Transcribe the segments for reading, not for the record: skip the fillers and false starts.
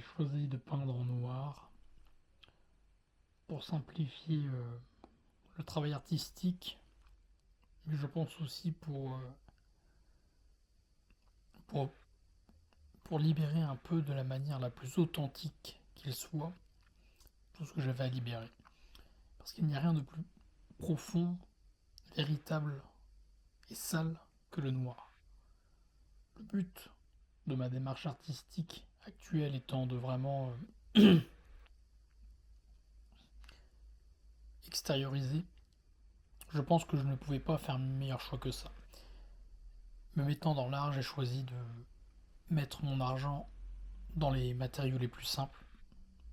choisi de peindre en noir pour simplifier le travail artistique, mais je pense aussi pour, pour libérer un peu de la manière la plus authentique qu'il soit tout ce que j'avais à libérer. Parce qu'il n'y a rien de plus profond, véritable et sale que le noir. Le but de ma démarche artistique actuelle étant de vraiment extérioriser, je pense que je ne pouvais pas faire meilleur choix que ça. Me mettant dans l'art, j'ai choisi de mettre mon argent dans les matériaux les plus simples.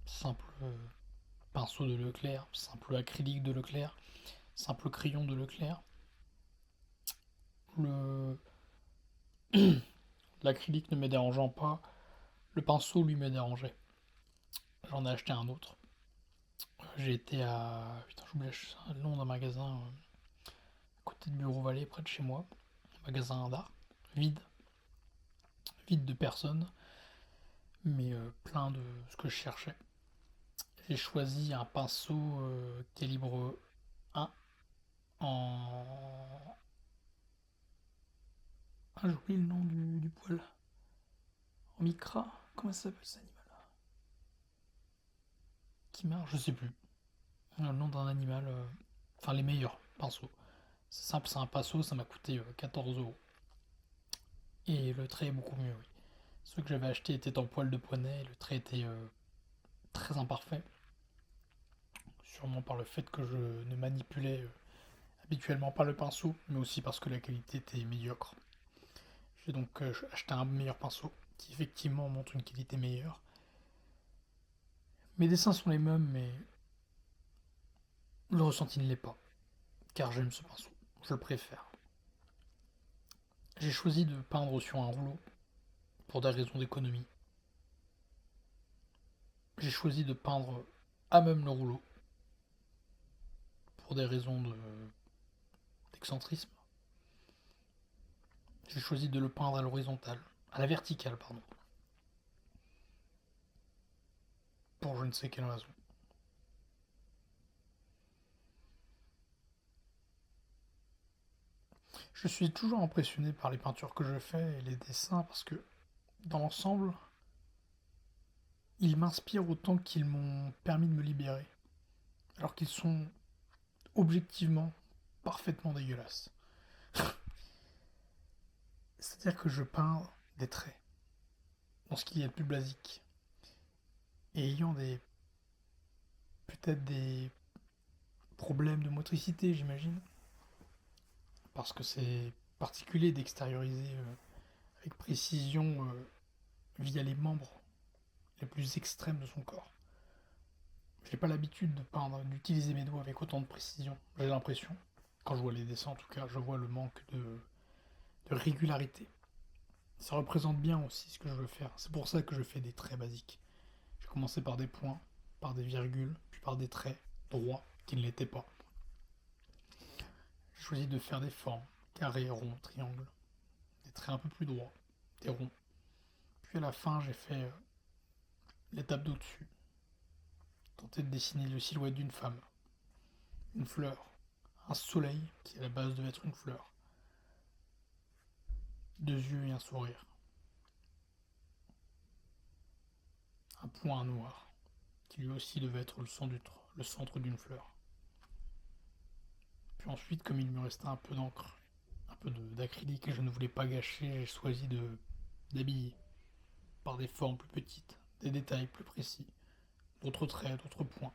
Simple pinceau de Leclerc, simple acrylique de Leclerc, simple crayon de Leclerc. Le... L'acrylique ne me dérangeant pas, le pinceau lui me dérangeait. J'en ai acheté un autre. J'ai été à. Putain, j'oublie le nom d'un magasin à côté de Bureau Vallée, près de chez moi. Un magasin d'art. Vide. Vide de personnes, mais plein de ce que je cherchais. J'ai choisi un pinceau calibre 1 en. Ah, j'ai oublié le nom du poil. En micra. Comment ça s'appelle cet animal-là? Qui marche? Je sais plus. Le nom d'un animal. Enfin, les meilleurs pinceaux. C'est simple, c'est un pinceau, ça m'a coûté 14 euros. Et le trait est beaucoup mieux, oui. Ceux que j'avais acheté étaient en poil de poney, et le trait était très imparfait. Sûrement par le fait que je ne manipulais habituellement pas le pinceau, mais aussi parce que la qualité était médiocre. J'ai donc acheté un meilleur pinceau, qui effectivement montre une qualité meilleure. Mes dessins sont les mêmes, mais le ressenti ne l'est pas, car j'aime ce pinceau, je le préfère. J'ai choisi de peindre sur un rouleau, pour des raisons d'économie. J'ai choisi de peindre à même le rouleau, pour des raisons d'excentrisme. J'ai choisi de le peindre à l'horizontale, à la verticale, pardon, pour je ne sais quelle raison. Je suis toujours impressionné par les peintures que je fais et les dessins parce que, dans l'ensemble, ils m'inspirent autant qu'ils m'ont permis de me libérer, alors qu'ils sont objectivement parfaitement dégueulasses. C'est-à-dire que je peins des traits, dans ce qui est le plus basique, et ayant peut-être des problèmes de motricité, j'imagine, parce que c'est particulier d'extérioriser avec précision via les membres les plus extrêmes de son corps. Je n'ai pas l'habitude de peindre, d'utiliser mes doigts avec autant de précision, j'ai l'impression. Quand je vois les dessins, en tout cas, je vois le manque de régularité. Ça représente bien aussi ce que je veux faire. C'est pour ça que je fais des traits basiques. J'ai commencé par des points, par des virgules, puis par des traits droits qui ne l'étaient pas. J'ai choisi de faire des formes, carrés, ronds, triangles, des traits un peu plus droits, des ronds. Puis à la fin, j'ai fait l'étape d'au-dessus, tenter de dessiner le silhouette d'une femme, une fleur, un soleil qui à la base devait être une fleur, deux yeux et un sourire, un point noir qui lui aussi devait être le centre d'une fleur. Puis ensuite, comme il me restait un peu d'encre, un peu d'acrylique que je ne voulais pas gâcher, j'ai choisi d'habiller par des formes plus petites, des détails plus précis, d'autres traits, d'autres points.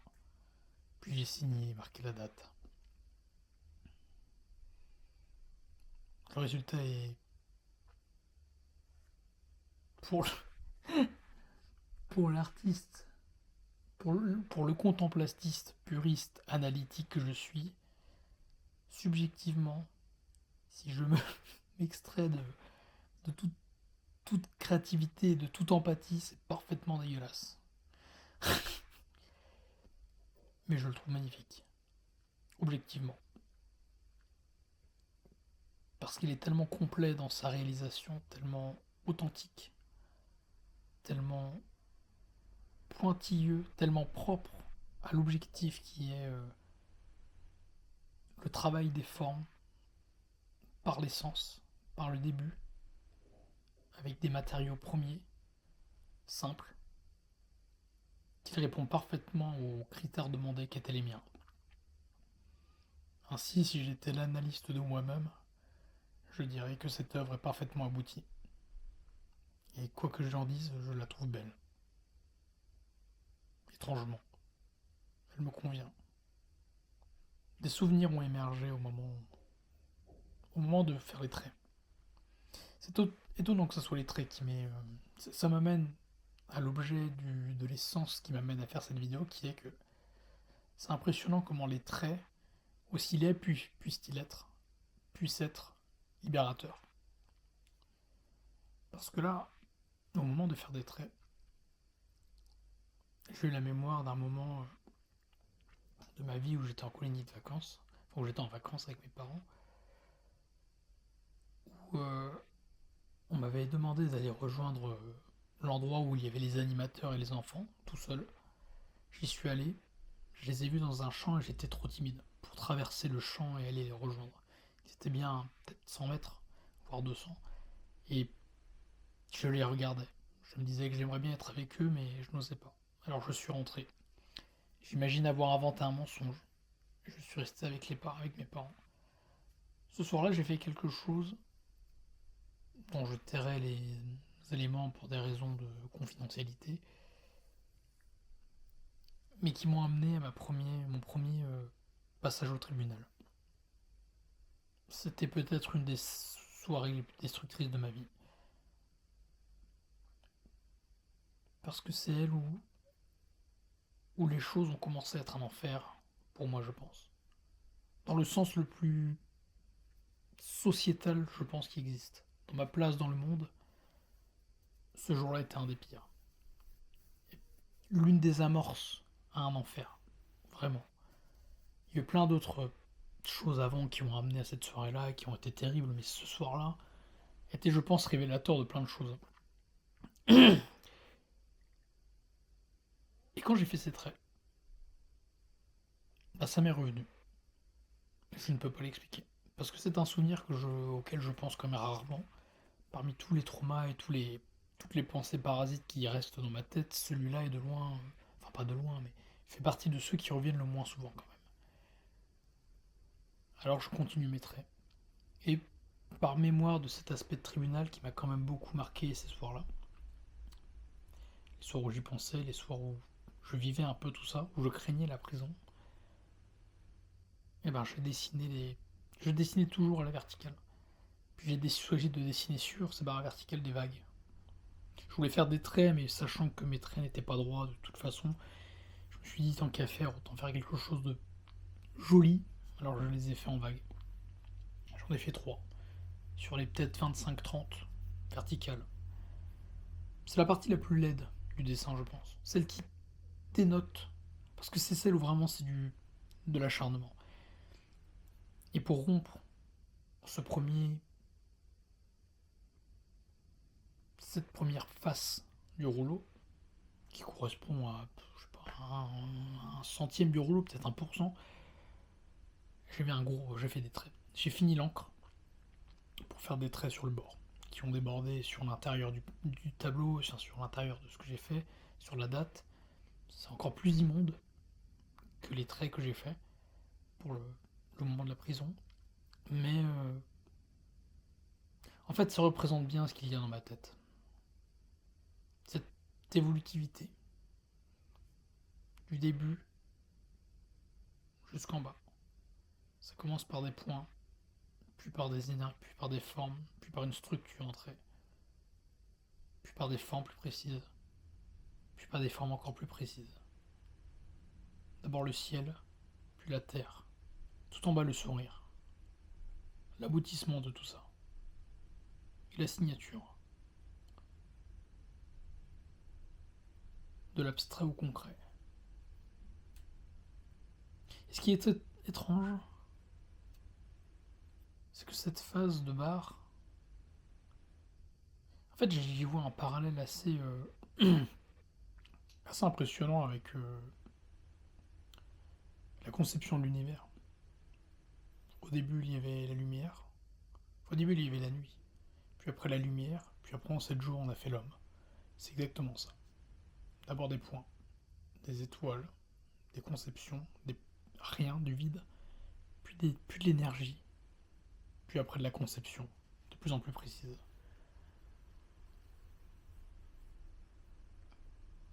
Puis j'ai signé et marqué la date. Le résultat est pour, pour l'artiste, pour le contemplatiste, puriste, analytique que je suis, subjectivement, si je me m'extrais de toute créativité, de toute empathie, c'est parfaitement dégueulasse. Mais je le trouve magnifique, objectivement. Parce qu'il est tellement complet dans sa réalisation, tellement authentique, tellement pointilleux, tellement propre à l'objectif qui est le travail des formes par l'essence, par le début, avec des matériaux premiers, simples, qui répondent parfaitement aux critères demandés qu'étaient les miens. Ainsi, si j'étais l'analyste de moi-même, je dirais que cette œuvre est parfaitement aboutie. Et quoi que j'en dise, je la trouve belle. Étrangement, elle me convient. Des souvenirs ont émergé au moment de faire les traits. C'est étonnant que ce soit les traits qui m'aient. Ça m'amène à l'objet de l'essence qui m'amène à faire cette vidéo, qui est que c'est impressionnant comment les traits, aussi laids puissent-ils être, puissent être libérateurs. Parce que là, au moment de faire des traits, j'ai eu la mémoire d'un moment de ma vie où j'étais en colonie de vacances, enfin où j'étais en vacances avec mes parents, où on m'avait demandé d'aller rejoindre l'endroit où il y avait les animateurs et les enfants, tout seul. J'y suis allé, je les ai vus dans un champ et j'étais trop timide pour traverser le champ et aller les rejoindre. C'était bien peut-être 100 mètres, voire 200. Et je les regardais. Je me disais que j'aimerais bien être avec eux, mais je n'osais pas. Alors je suis rentré. J'imagine avoir inventé un mensonge. Je suis resté avec mes parents. Ce soir-là, j'ai fait quelque chose dont je tairai les éléments pour des raisons de confidentialité, mais qui m'ont amené à mon premier passage au tribunal. C'était peut-être une des soirées les plus destructrices de ma vie. Parce que c'est elle où les choses ont commencé à être un enfer, pour moi je pense. Dans le sens le plus sociétal, je pense, qui existe. Dans ma place dans le monde, ce jour-là était un des pires. L'une des amorces à un enfer. Vraiment. Il y a eu plein d'autres choses avant qui ont amené à cette soirée-là, qui ont été terribles, mais ce soir-là était, je pense, révélateur de plein de choses. Et quand j'ai fait ces traits, bah, ça m'est revenu. Je ne peux pas l'expliquer. Parce que c'est un souvenir auquel je pense quand même rarement. Parmi tous les traumas et toutes les pensées parasites qui restent dans ma tête, celui-là est de loin, enfin pas de loin, mais fait partie de ceux qui reviennent le moins souvent quand même. Alors je continue mes traits. Et par mémoire de cet aspect de tribunal qui m'a quand même beaucoup marqué ces soirs-là, les soirs où j'y pensais, les soirs où je vivais un peu tout ça, où je craignais la prison, et ben je dessinais toujours à la verticale. Puis j'ai choisi de dessiner sur ces barres verticales des vagues. Je voulais faire des traits, mais sachant que mes traits n'étaient pas droits de toute façon, je me suis dit tant qu'à faire, autant faire quelque chose de joli. Alors je les ai fait en vagues. J'en ai fait 3. Sur les peut-être 25-30 verticales. C'est la partie la plus laide du dessin, je pense. Celle qui dénote. Parce que c'est celle où vraiment c'est de l'acharnement. Et pour rompre ce premier, cette première face du rouleau, qui correspond à, je sais pas, un centième du rouleau, peut-être 1%, j'ai fait des traits. J'ai fini l'encre pour faire des traits sur le bord, qui ont débordé sur l'intérieur du tableau, sur l'intérieur de ce que j'ai fait, sur la date. C'est encore plus immonde que les traits que j'ai faits pour le moment de la prison. Mais en fait, ça représente bien ce qu'il y a dans ma tête. Cette évolutivité, du début jusqu'en bas. Ça commence par des points, puis par des énergies, puis par des formes, puis par une structure en trait, puis par des formes plus précises, puis par des formes encore plus précises. D'abord le ciel, puis la terre, tout en bas le sourire, l'aboutissement de tout ça, et la signature, de l'abstrait au concret. Et ce qui est étrange, c'est que cette phase de barre, en fait j'y vois un parallèle assez assez impressionnant avec la conception de l'univers. Au début, il y avait la lumière. Au début, il y avait la nuit. Puis après la lumière. Puis après, en 7 jours, on a fait l'homme. C'est exactement ça. D'abord des points, des étoiles, des conceptions, des rien, du vide, puis de l'énergie, puis après de la conception, de plus en plus précise.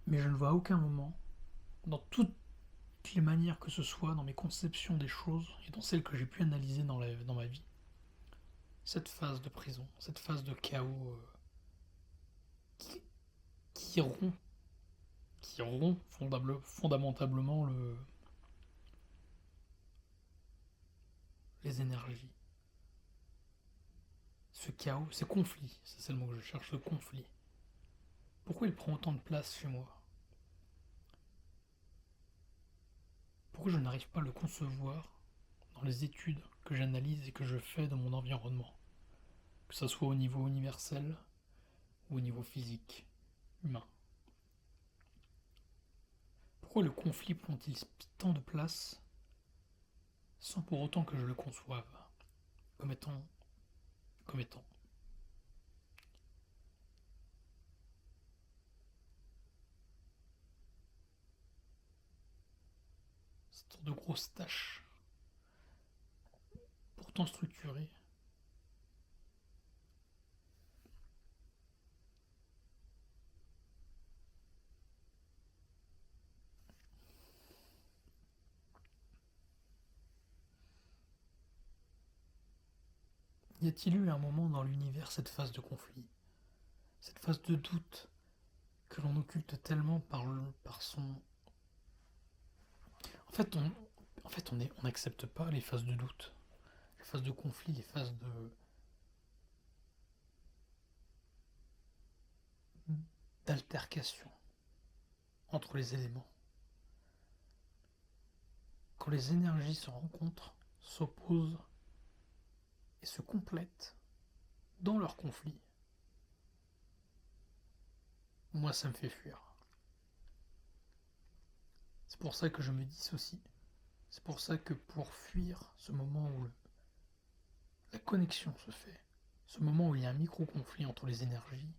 Mais je ne vois à aucun moment, dans toutes les manières que ce soit, dans mes conceptions des choses et dans celles que j'ai pu analyser dans ma vie, cette phase de prison, cette phase de chaos qui, qui rompt, qui rompt fondamentalement les énergies. Ce chaos, ces conflits, c'est le mot que je cherche, ce conflit. Pourquoi il prend autant de place chez moi? Pourquoi je n'arrive pas à le concevoir dans les études que j'analyse et que je fais de mon environnement? Que ce soit au niveau universel ou au niveau physique, humain. Pourquoi le conflit prend-il tant de place sans pour autant que je le conçoive comme étant, comme étant? Cette sorte de grosse tâche, pourtant structurée. Y a-t-il eu un moment dans l'univers cette phase de conflit, cette phase de doute que l'on occulte tellement par son... En fait, on n'accepte pas les phases de doute, les phases de conflit, les phases d'altercation entre les éléments. Quand les énergies se rencontrent, s'opposent et se complètent dans leur conflit, moi ça me fait fuir. C'est pour ça que je me dissocie. C'est pour ça que pour fuir ce moment où la connexion se fait, ce moment où il y a un micro-conflit entre les énergies,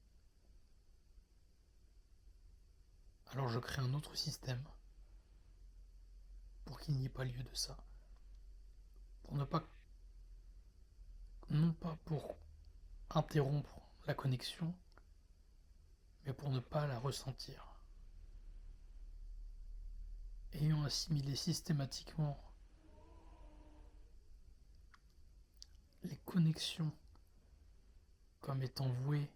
alors je crée un autre système pour qu'il n'y ait pas lieu de ça. Pour ne pas, non pas pour interrompre la connexion, mais pour ne pas la ressentir. Ayant assimilé systématiquement les connexions comme étant vouées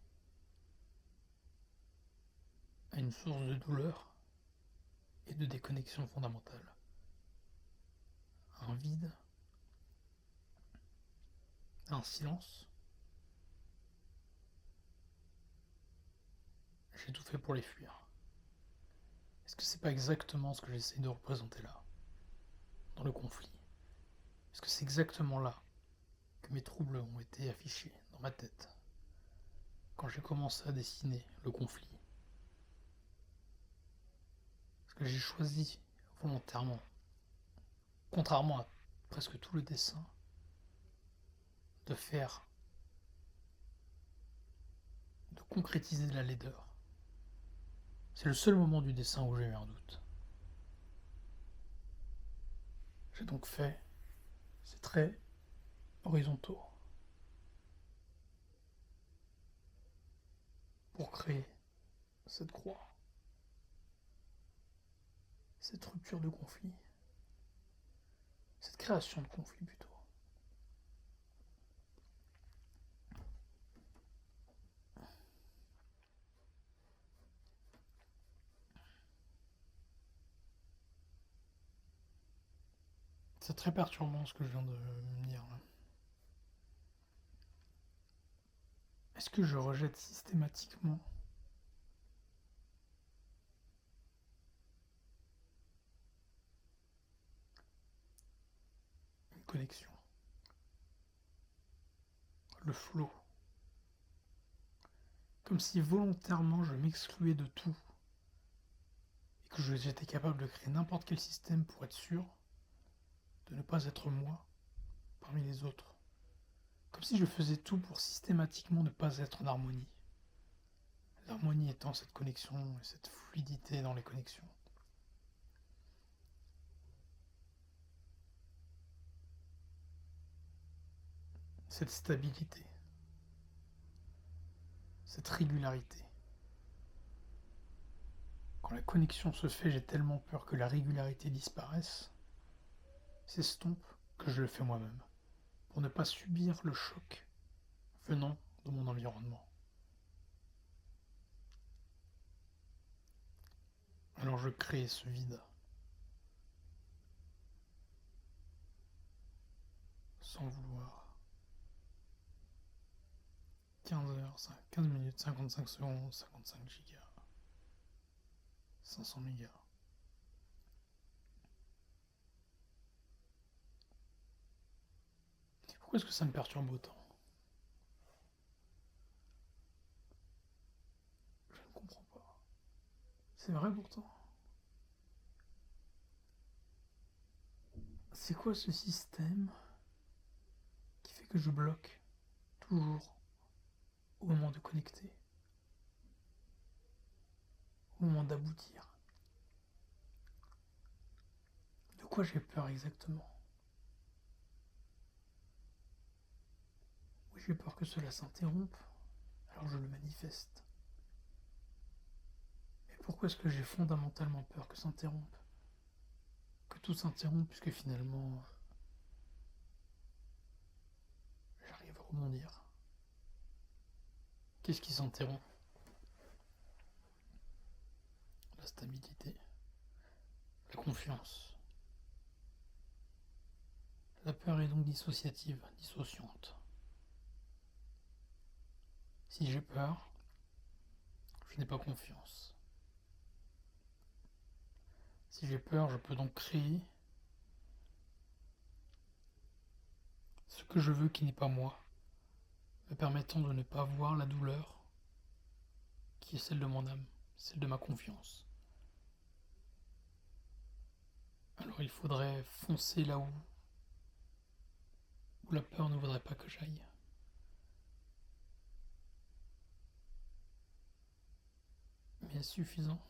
à une source de douleur et de déconnexion fondamentale, un vide, un silence, j'ai tout fait pour les fuir. Est-ce que c'est pas exactement ce que j'essaie de représenter là, dans le conflit? Est-ce que c'est exactement là que mes troubles ont été affichés dans ma tête, quand j'ai commencé à dessiner le conflit? Est-ce que j'ai choisi volontairement, contrairement à presque tout le dessin, de faire, de concrétiser la laideur? C'est le seul moment du dessin où j'ai eu un doute. J'ai donc fait ces traits horizontaux pour créer cette croix, cette rupture de conflit, cette création de conflit plutôt. C'est très perturbant ce que je viens de me dire là. Est-ce que je rejette systématiquement une connexion, le flot, comme si volontairement je m'excluais de tout que j'étais capable de créer n'importe quel système pour être sûr de ne pas être moi parmi les autres. Comme si je faisais tout pour systématiquement ne pas être en harmonie. L'harmonie étant cette connexion et cette fluidité dans les connexions. Cette stabilité. Cette régularité. Quand la connexion se fait, j'ai tellement peur que la régularité disparaisse, s'estompe, que je le fais moi-même, pour ne pas subir le choc venant de mon environnement. Alors je crée ce vide, sans le vouloir. 15 heures, 15 minutes, 55 secondes, 55 gigas, 500 mégas. Pourquoi est-ce que ça me perturbe autant? Je ne comprends pas. C'est vrai pourtant. C'est quoi ce système qui fait que je bloque toujours au moment de connecter, au moment d'aboutir? De quoi j'ai peur exactement? Oui, j'ai peur que cela s'interrompe, alors je le manifeste. Mais pourquoi est-ce que j'ai fondamentalement peur que ça s'interrompe? Que tout s'interrompe puisque finalement j'arrive à rebondir. Qu'est-ce qui s'interrompt? La stabilité, la confiance. La peur est donc dissociative, dissociante. Si j'ai peur, je n'ai pas confiance. Si j'ai peur, je peux donc créer ce que je veux qui n'est pas moi, me permettant de ne pas voir la douleur qui est celle de mon âme, celle de ma confiance. Alors il faudrait foncer là où la peur ne voudrait pas que j'aille. Mais est-ce suffisant?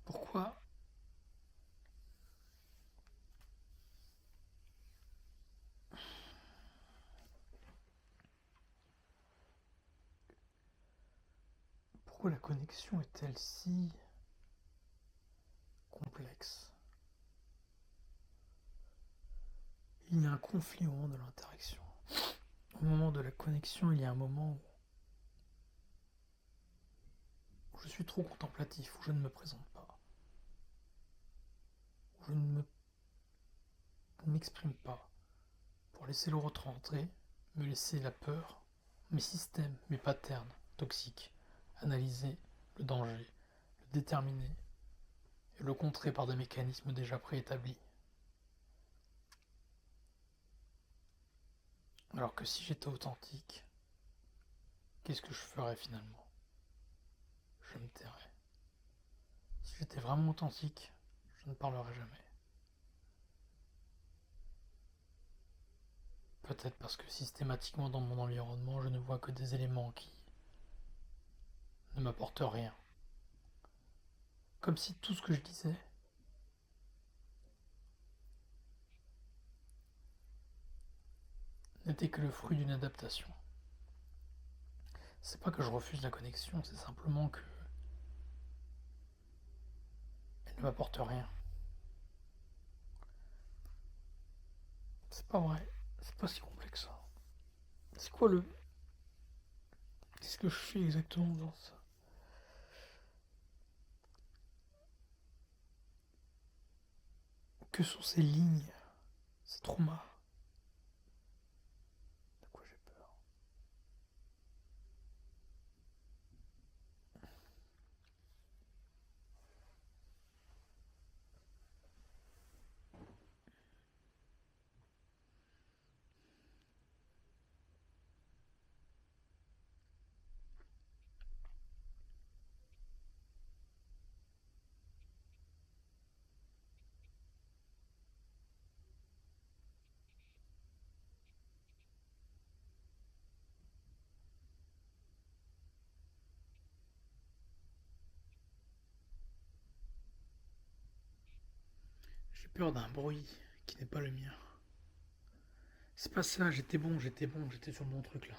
Pourquoi Pourquoi la connexion est-elle si complexe? Il y a un conflit au moment de l'interaction. Au moment de la connexion, il y a un moment où je suis trop contemplatif, où je ne me présente pas, où je ne m'exprime pas, pour laisser l'autre rentrer, me laisser la peur, mes systèmes, mes patterns toxiques, analyser le danger, le déterminer et le contrer par des mécanismes déjà préétablis. Alors que si j'étais authentique, qu'est-ce que je ferais finalement? Je me tairais. Si j'étais vraiment authentique, je ne parlerais jamais. Peut-être parce que systématiquement dans mon environnement, je ne vois que des éléments qui ne m'apportent rien. Comme si tout ce que je disais n'était que le fruit d'une adaptation. C'est pas que je refuse la connexion, c'est simplement que elle ne m'apporte rien. C'est pas vrai, c'est pas si complexe ça. C'est quoi le. Qu'est-ce que je fais exactement dans ça? Que sont ces lignes, ces traumas? De quoi j'ai peur? peur d'un bruit qui n'est pas le mien. C'est pas ça, j'étais sur le bon truc là.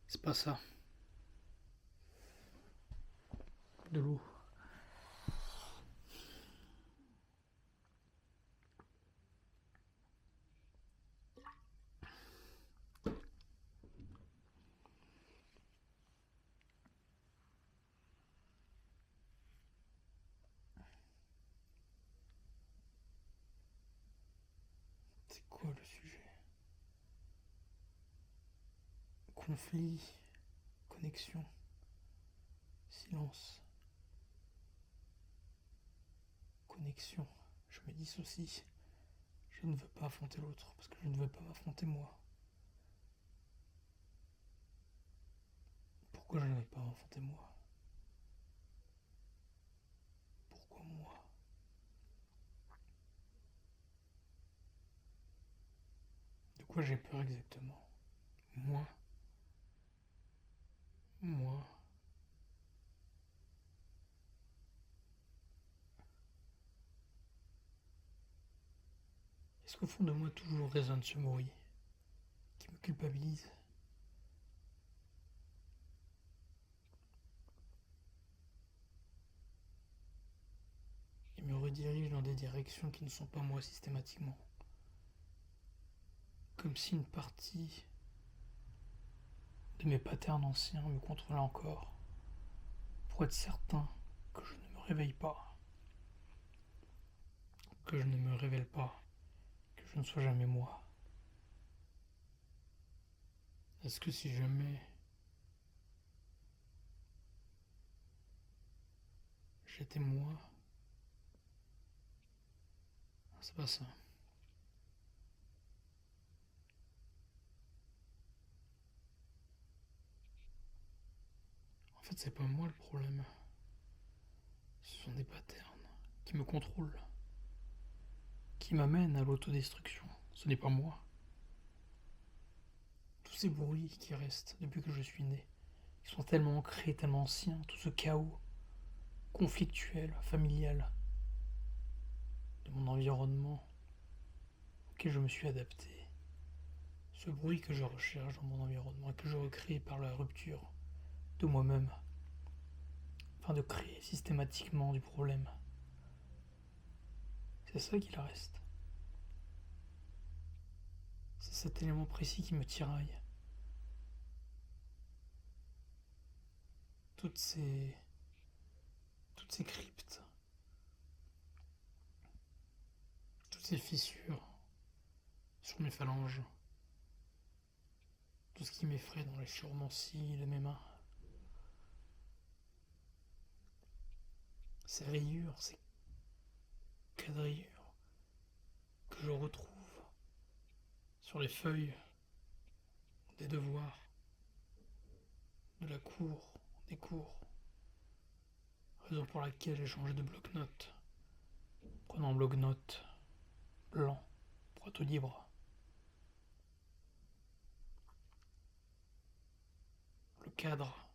C'est pas ça. De l'eau. C'est quoi le sujet? Conflit, connexion, silence, connexion. Je me dissocie. Je ne veux pas affronter l'autre parce que je ne veux pas m'affronter moi. Pourquoi je ne veux pas m'affronter moi? Pourquoi moi? De quoi j'ai peur exactement? Moi? Moi? Est-ce qu'au fond de moi toujours résonne ce bruit qui me culpabilise? Et me redirige dans des directions qui ne sont pas moi systématiquement? Comme si une partie de mes patterns anciens me contrôlait encore, pour être certain que je ne me réveille pas, que je ne me révèle pas, que je ne sois jamais moi. Est-ce que si jamais j'étais moi? C'est pas ça. En fait, c'est pas moi le problème. Ce sont des patterns qui me contrôlent, qui m'amènent à l'autodestruction. Ce n'est pas moi. Tous ces bruits qui restent depuis que je suis né, ils sont tellement ancrés, tellement anciens, tout ce chaos conflictuel, familial, de mon environnement auquel je me suis adapté. Ce bruit que je recherche dans mon environnement et que je recrée par la rupture de moi-même, afin de créer systématiquement du problème. C'est ça qu'il reste. C'est cet élément précis qui me tiraille. Toutes ces, toutes ces cryptes, toutes ces fissures sur mes phalanges, tout ce qui m'effraie dans les chirurgies de mes mains. Ces rayures, ces quadrillures que je retrouve sur les feuilles des devoirs, de la cour, des cours, raison pour laquelle j'ai changé de bloc-notes, prenant un bloc-notes blanc pour être libre. Le cadre,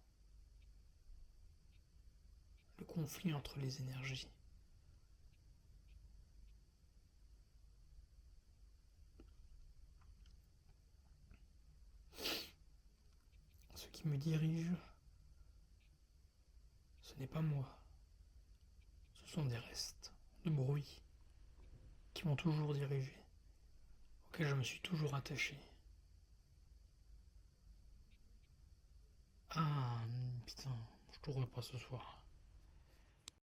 le conflit entre les énergies. Ce qui me dirige, ce n'est pas moi, ce sont des restes de bruit qui m'ont toujours dirigé, auxquels je me suis toujours attaché. Ah putain, je t'aurais pas ce soir.